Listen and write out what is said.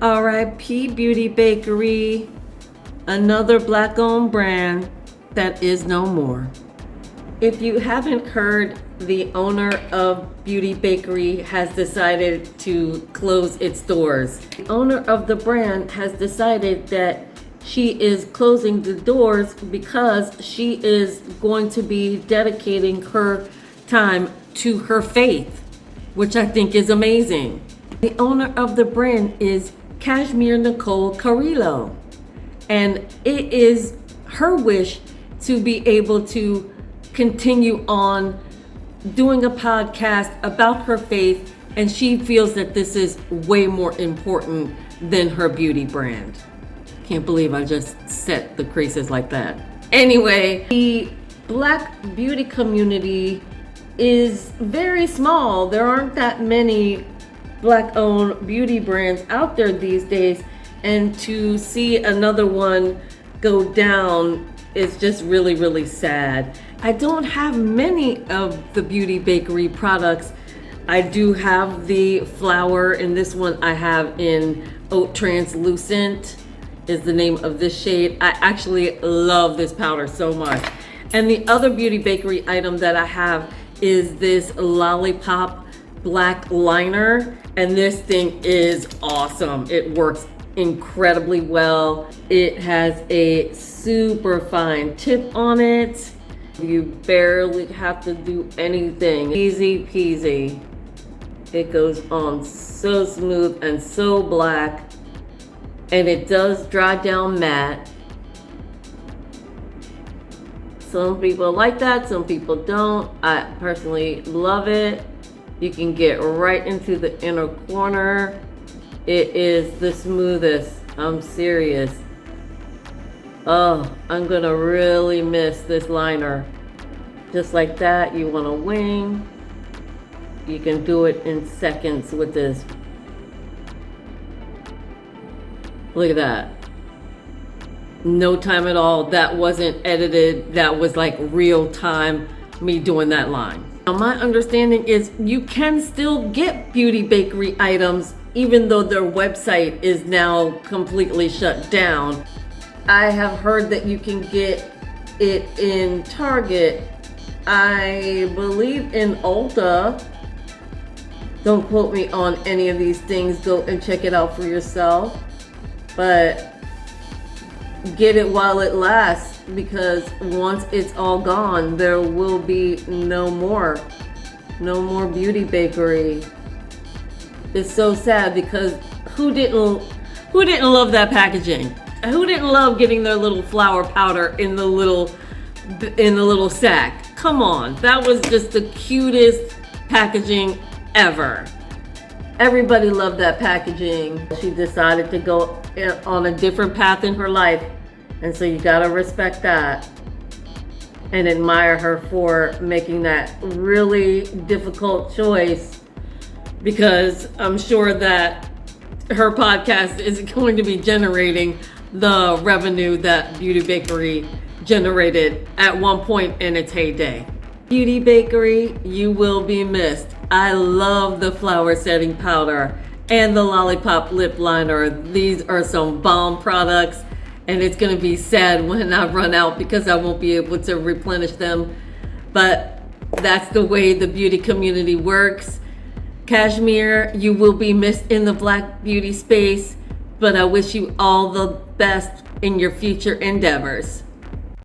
R.I.P. Beauty Bakerie, another black-owned brand that is no more. If you haven't heard, the owner of Beauty Bakerie has decided to close its doors. The owner of the brand has decided that she is closing the doors because she is going to be dedicating her time to her faith, which I think is amazing. The owner of the brand is Cashmere Nicole Carrillo, and it is her wish to be able to continue on doing a podcast about her faith, and she feels that this is way more important than her beauty brand. Can't believe I just set the creases like that. Anyway, the Black beauty community is very small. There aren't that many Black-owned beauty brands out there these days, and to see another one go down is just really, really sad. I don't have many of the Beauty Bakerie products. I do have the flower, and this one I have in Oat Translucent is the name of this shade. I actually love this powder so much. And the other Beauty Bakerie item that I have is this Lollipop black liner, and this thing is awesome. It works incredibly well. It has a super fine tip on it. You barely have to do anything. Easy peasy. It goes on so smooth and so black, and it does dry down matte. Some people like that, some people don't. I personally love it. You can get right into the inner corner. It is the smoothest. I'm serious. Oh, I'm gonna really miss this liner. Just like that, you want a wing. You can do it in seconds with this. Look at that. No time at all. That wasn't edited. That was like real time, me doing that line. Now, my understanding is you can still get Beauty Bakerie items even though their website is now completely shut down. I have heard that you can get it in Target. I believe in Ulta. Don't quote me on any of these things. Go and check it out for yourself. But get it while it lasts, because once it's all gone, there will be no more Beauty Bakerie. It's so sad, because who didn't love that packaging? Who didn't love getting their little flower powder in the little sack? Come on, that was just the cutest packaging ever. Everybody loved that packaging. She decided to go on a different path in her life, and so you gotta respect that and admire her for making that really difficult choice, because I'm sure that her podcast is going to be generating the revenue that Beauty Bakerie generated at one point in its heyday. Beauty Bakerie, you will be missed. I love the flower setting powder and the Lollipop lip liner. These are some bomb products, and it's gonna be sad when I run out because I won't be able to replenish them. But that's the way the beauty community works. Cashmere, you will be missed in the Black beauty space, but I wish you all the best in your future endeavors.